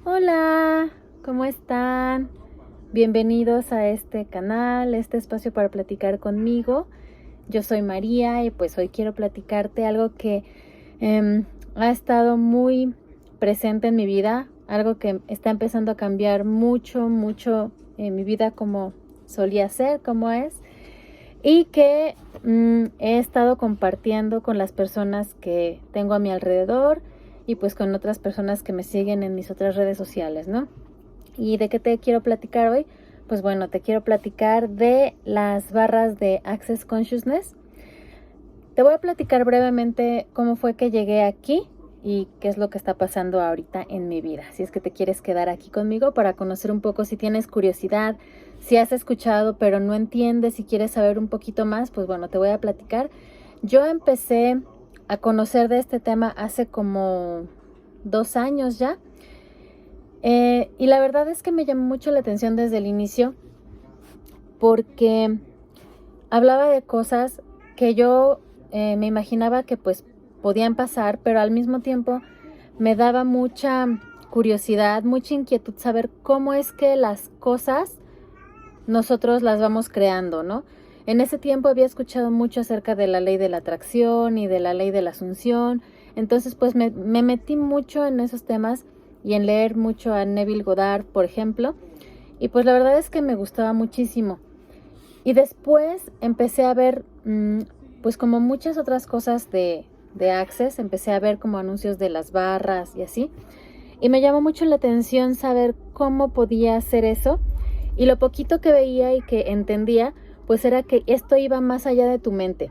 Hola, ¿cómo están? Bienvenidos a este canal, este espacio para platicar conmigo. Yo soy María y pues hoy quiero platicarte algo que ha estado muy presente en mi vida, algo que está empezando a cambiar mucho en mi vida como solía ser, como es, y que he estado compartiendo con las personas que tengo a mi alrededor y pues con otras personas que me siguen en mis otras redes sociales, ¿no? ¿Y de qué te quiero platicar hoy? Pues bueno, te quiero platicar de las barras de Access Consciousness. Te voy a platicar brevemente cómo fue que llegué aquí y qué es lo que está pasando ahorita en mi vida. Si es que te quieres quedar aquí conmigo para conocer un poco, si tienes curiosidad, si has escuchado pero no entiendes, si quieres saber un poquito más, pues bueno, te voy a platicar. Yo empecé a conocer de este tema hace como 2 años ya. Y la verdad es que me llamó mucho la atención desde el inicio porque hablaba de cosas que yo me imaginaba que pues podían pasar, pero al mismo tiempo me daba mucha curiosidad, mucha inquietud saber cómo es que las cosas nosotros las vamos creando, ¿no? En ese tiempo había escuchado mucho acerca de la ley de la atracción y de la ley de la asunción, entonces pues me metí mucho en esos temas y en leer mucho a Neville Goddard, por ejemplo, y pues la verdad es que me gustaba muchísimo. Y después empecé a ver, pues como muchas otras cosas de Access, empecé a ver como anuncios de las barras y así. Y me llamó mucho la atención saber cómo podía hacer eso. Y lo poquito que veía y que entendía, pues era que esto iba más allá de tu mente.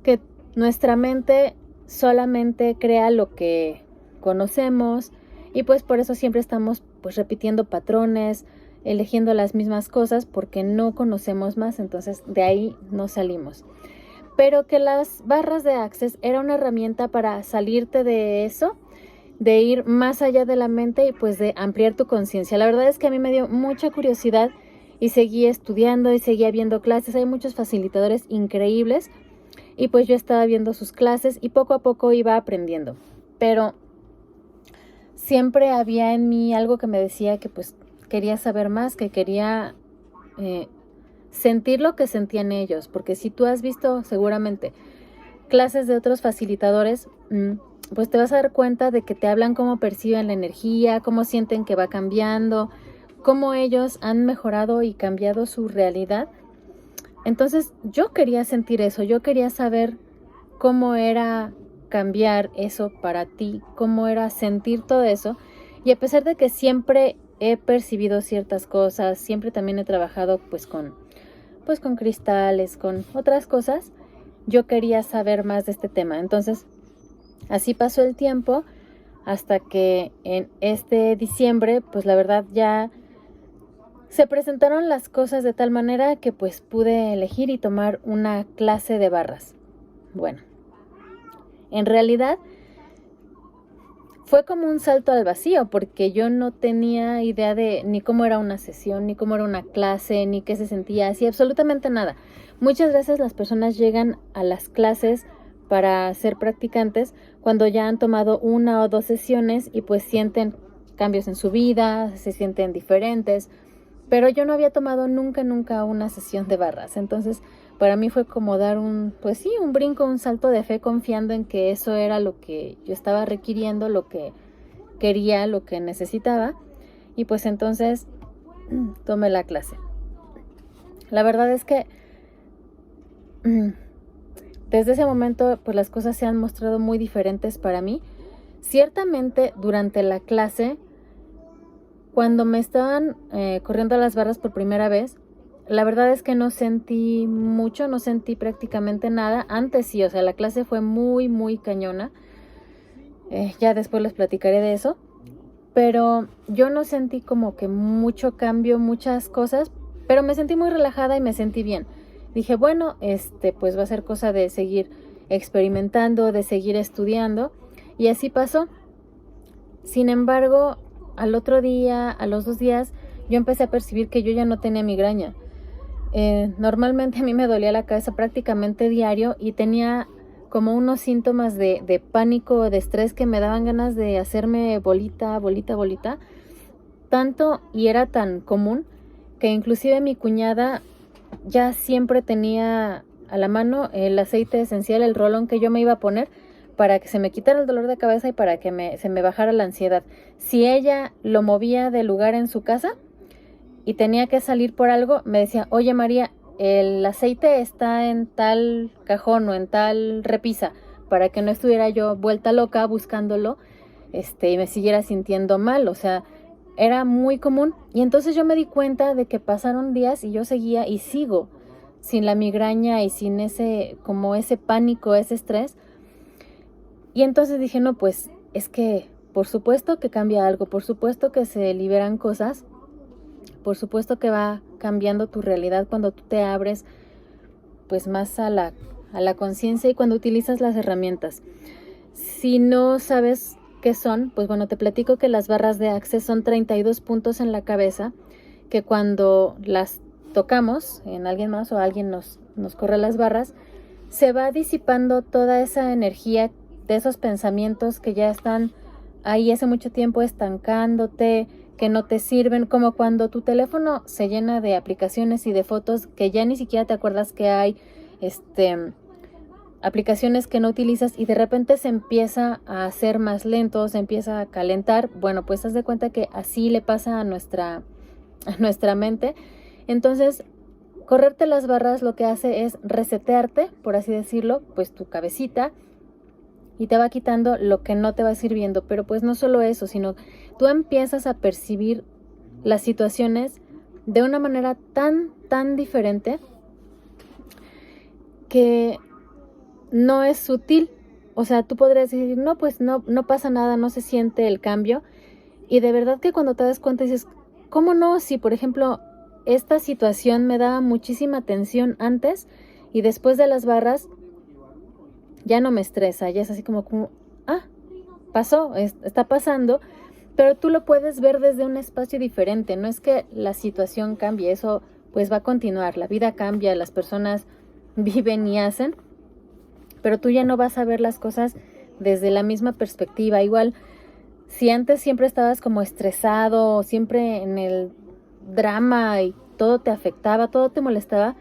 Que nuestra mente solamente crea lo que conocemos y pues por eso siempre estamos pues repitiendo patrones, eligiendo las mismas cosas porque no conocemos más, entonces de ahí no salimos. Pero que las barras de Access era una herramienta para salirte de eso, de ir más allá de la mente y pues de ampliar tu conciencia. La verdad es que a mí me dio mucha curiosidad y seguí estudiando y seguía viendo clases. Hay muchos facilitadores increíbles y pues yo estaba viendo sus clases y poco a poco iba aprendiendo. Pero siempre había en mí algo que me decía que pues quería saber más, que quería sentir lo que sentían ellos, porque si tú has visto seguramente clases de otros facilitadores, pues te vas a dar cuenta de que te hablan cómo perciben la energía, cómo sienten que va cambiando, cómo ellos han mejorado y cambiado su realidad. Entonces yo quería sentir eso, yo quería saber cómo era cambiar eso para ti, cómo era sentir todo eso. Y a pesar de que siempre he percibido ciertas cosas, siempre también he trabajado pues con cristales, con otras cosas, yo quería saber más de este tema. Entonces, así pasó el tiempo hasta que en este diciembre, pues la verdad ya se presentaron las cosas de tal manera que pues pude elegir y tomar una clase de barras. Bueno, en realidad fue como un salto al vacío porque yo no tenía idea de ni cómo era una sesión, ni cómo era una clase, ni qué se sentía así, absolutamente nada. Muchas veces las personas llegan a las clases para ser practicantes cuando ya han tomado 1 o 2 sesiones y pues sienten cambios en su vida, se sienten diferentes, pero yo no había tomado nunca una sesión de barras. Entonces para mí fue como dar un brinco, un salto de fe, confiando en que eso era lo que yo estaba requiriendo, lo que quería, lo que necesitaba. Y pues entonces tomé la clase. La verdad es que desde ese momento pues las cosas se han mostrado muy diferentes para mí. Ciertamente durante la clase, cuando me estaban corriendo las barras por primera vez, la verdad es que no sentí mucho, no sentí prácticamente nada. Antes sí, o sea, la clase fue muy cañona. Ya después les platicaré de eso. Pero yo no sentí como que mucho cambio, muchas cosas, pero me sentí muy relajada y me sentí bien. Dije, bueno, pues va a ser cosa de seguir experimentando, de seguir estudiando. Y así pasó. Sin embargo, al otro día, a los 2 días, yo empecé a percibir que yo ya no tenía migraña. Normalmente a mí me dolía la cabeza prácticamente diario y tenía como unos síntomas de pánico, de estrés, que me daban ganas de hacerme bolita, bolita, bolita. Tanto, y era tan común, que inclusive mi cuñada ya siempre tenía a la mano el aceite esencial, el rolón que yo me iba a poner para que se me quitara el dolor de cabeza y para que se me bajara la ansiedad. Si ella lo movía de lugar en su casa y tenía que salir por algo, me decía, oye María, el aceite está en tal cajón o en tal repisa, para que no estuviera yo vuelta loca buscándolo y me siguiera sintiendo mal. O sea, era muy común. Y entonces yo me di cuenta de que pasaron días y yo seguía y sigo sin la migraña y sin ese pánico, ese estrés. Y entonces dije, no, pues es que por supuesto que cambia algo, por supuesto que se liberan cosas, por supuesto que va cambiando tu realidad cuando tú te abres pues más a la conciencia y cuando utilizas las herramientas. Si no sabes qué son, pues bueno, te platico que las barras de Access son 32 puntos en la cabeza, que cuando las tocamos en alguien más o alguien nos corre las barras, se va disipando toda esa energía de esos pensamientos que ya están ahí hace mucho tiempo estancándote, que no te sirven, como cuando tu teléfono se llena de aplicaciones y de fotos que ya ni siquiera te acuerdas que hay, aplicaciones que no utilizas y de repente se empieza a hacer más lento, se empieza a calentar. Bueno, pues haz de cuenta que así le pasa a nuestra mente. Entonces, correrte las barras lo que hace es resetearte, por así decirlo, pues tu cabecita, y te va quitando lo que no te va sirviendo. Pero pues no solo eso, sino tú empiezas a percibir las situaciones de una manera tan diferente que no es sutil. O sea, tú podrías decir, no, pues no pasa nada, no se siente el cambio. Y de verdad que cuando te das cuenta dices, ¿cómo no? Si, por ejemplo, esta situación me daba muchísima tensión antes y después de las barras ya no me estresa, ya es así como pasó, está pasando, pero tú lo puedes ver desde un espacio diferente. No es que la situación cambie, eso pues va a continuar, la vida cambia, las personas viven y hacen, pero tú ya no vas a ver las cosas desde la misma perspectiva. Igual, si antes siempre estabas como estresado, siempre en el drama y todo te afectaba, todo te molestaba,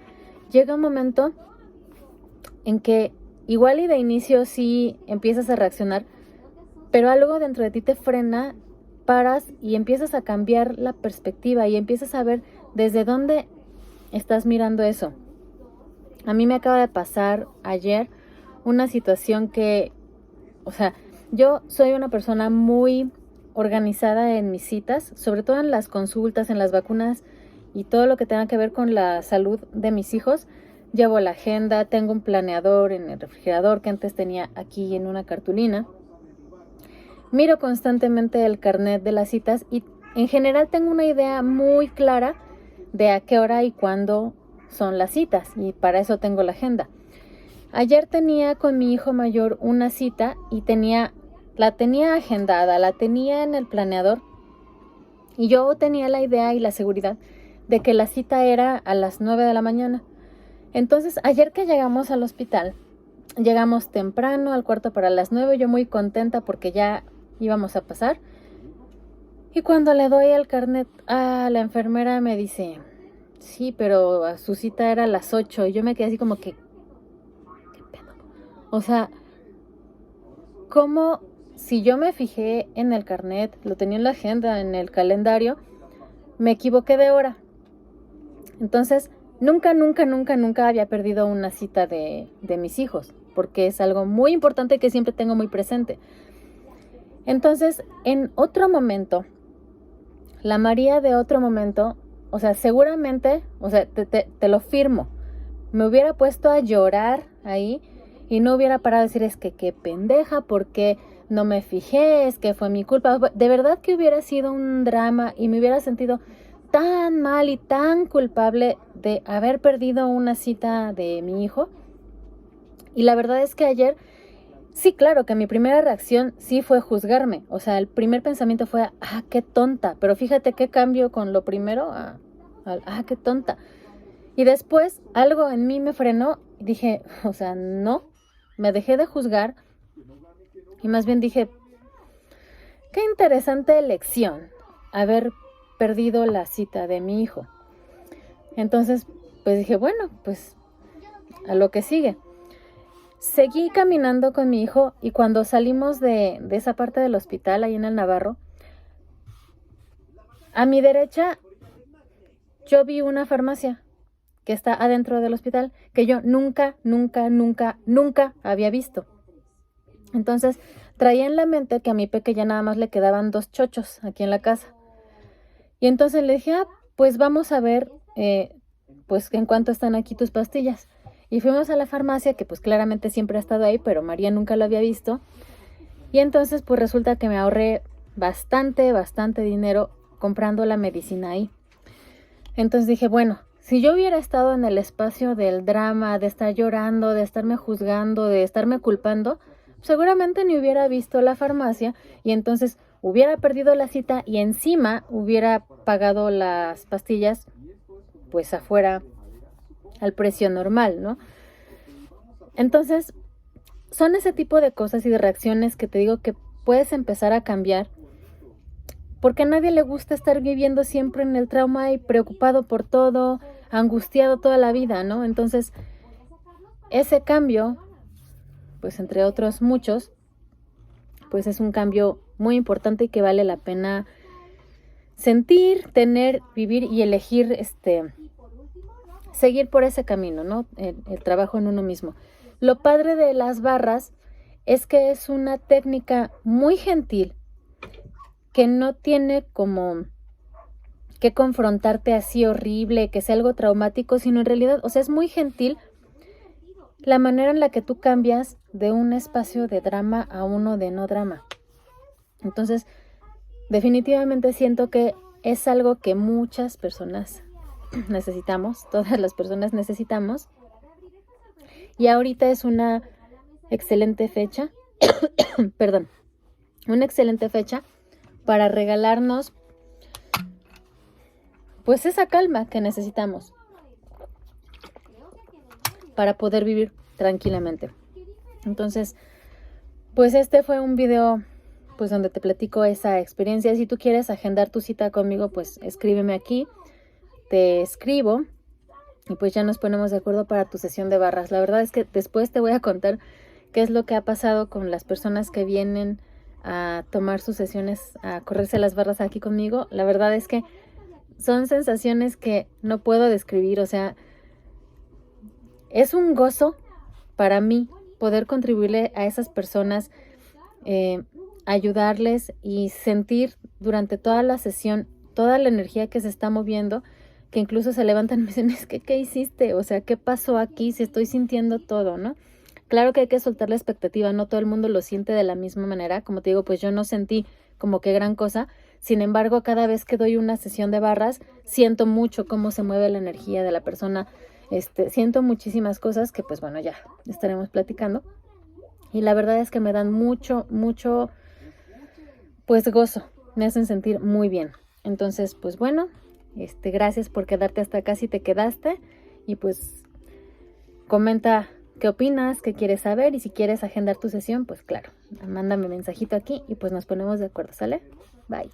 llega un momento en que igual y de inicio sí empiezas a reaccionar, pero algo dentro de ti te frena, paras y empiezas a cambiar la perspectiva y empiezas a ver desde dónde estás mirando eso. A mí me acaba de pasar ayer una situación que, o sea, yo soy una persona muy organizada en mis citas, sobre todo en las consultas, en las vacunas y todo lo que tenga que ver con la salud de mis hijos. Llevo la agenda, tengo un planeador en el refrigerador que antes tenía aquí en una cartulina. Miro constantemente el carnet de las citas y en general tengo una idea muy clara de a qué hora y cuándo son las citas, y para eso tengo la agenda. Ayer tenía con mi hijo mayor una cita y la tenía agendada, la tenía en el planeador, y yo tenía la idea y la seguridad de que la cita era a las 9 de la mañana. Entonces, ayer que llegamos al hospital, llegamos temprano, al cuarto para las 9, yo muy contenta porque ya íbamos a pasar. Y cuando le doy el carnet a la enfermera me dice, sí, pero su cita era a las 8. Y yo me quedé así como que, ¿qué pedo? O sea, ¿cómo si yo me fijé en el carnet, lo tenía en la agenda, en el calendario, me equivoqué de hora? Entonces, nunca había perdido una cita de mis hijos, porque es algo muy importante que siempre tengo muy presente. Entonces, en otro momento, la María de otro momento, o sea, seguramente, o sea, te lo firmo, me hubiera puesto a llorar ahí y no hubiera parado a decir, es que qué pendeja, porque no me fijé, es que fue mi culpa. De verdad que hubiera sido un drama y me hubiera sentido tan mal y tan culpable de haber perdido una cita de mi hijo. Y la verdad es que ayer, sí, claro que mi primera reacción sí fue juzgarme. O sea, el primer pensamiento fue, qué tonta. Pero fíjate qué cambio con lo primero, qué tonta. Y después algo en mí me frenó y dije, o sea, no me dejé de juzgar y más bien dije, qué interesante elección haber perdido la cita de mi hijo. Entonces, pues dije, bueno, pues a lo que sigue. Seguí caminando con mi hijo y cuando salimos de esa parte del hospital, ahí en el Navarro, a mi derecha yo vi una farmacia que está adentro del hospital, que yo nunca había visto. Entonces, traía en la mente que a mi peque ya nada más le quedaban 2 chochos aquí en la casa. Y entonces le dije, pues vamos a ver, pues en cuánto están aquí tus pastillas. Y fuimos a la farmacia, que pues claramente siempre ha estado ahí, pero María nunca lo había visto. Y entonces pues resulta que me ahorré bastante dinero comprando la medicina ahí. Entonces dije, bueno, si yo hubiera estado en el espacio del drama, de estar llorando, de estarme juzgando, de estarme culpando, seguramente ni hubiera visto la farmacia y entonces hubiera perdido la cita y encima hubiera pagado las pastillas pues afuera al precio normal, ¿no? Entonces, son ese tipo de cosas y de reacciones que te digo que puedes empezar a cambiar, porque a nadie le gusta estar viviendo siempre en el trauma y preocupado por todo, angustiado toda la vida, ¿no? Entonces, ese cambio, pues entre otros muchos, pues es un cambio muy importante y que vale la pena sentir, tener, vivir y elegir seguir por ese camino, ¿no? El trabajo en uno mismo. Lo padre de las barras es que es una técnica muy gentil que no tiene como que confrontarte así horrible, que sea algo traumático, sino en realidad, o sea, es muy gentil la manera en la que tú cambias de un espacio de drama a uno de no drama. Entonces, definitivamente siento que es algo que muchas personas necesitamos, todas las personas necesitamos. Y ahorita es una excelente fecha, perdón, una excelente fecha para regalarnos pues esa calma que necesitamos para poder vivir tranquilamente. Entonces, pues este fue un video pues donde te platico esa experiencia. Si tú quieres agendar tu cita conmigo, pues escríbeme aquí, te escribo y pues ya nos ponemos de acuerdo para tu sesión de barras. La verdad es que después te voy a contar qué es lo que ha pasado con las personas que vienen a tomar sus sesiones, a correrse las barras aquí conmigo. La verdad es que son sensaciones que no puedo describir, o sea, es un gozo para mí poder contribuirle a esas personas, ayudarles y sentir durante toda la sesión toda la energía que se está moviendo, que incluso se levantan y me dicen, es que, ¿qué hiciste? O sea, ¿qué pasó aquí? Si estoy sintiendo todo, ¿no? Claro que hay que soltar la expectativa, no todo el mundo lo siente de la misma manera. Como te digo, pues yo no sentí como que gran cosa. Sin embargo, cada vez que doy una sesión de barras, siento mucho cómo se mueve la energía de la persona. Siento muchísimas cosas que pues bueno, ya estaremos platicando. Y la verdad es que me dan mucho pues gozo. Me hacen sentir muy bien. Entonces, pues bueno, gracias por quedarte hasta acá si te quedaste. Y pues comenta qué opinas, qué quieres saber y si quieres agendar tu sesión, pues claro, mándame mensajito aquí y pues nos ponemos de acuerdo, ¿sale? Bye.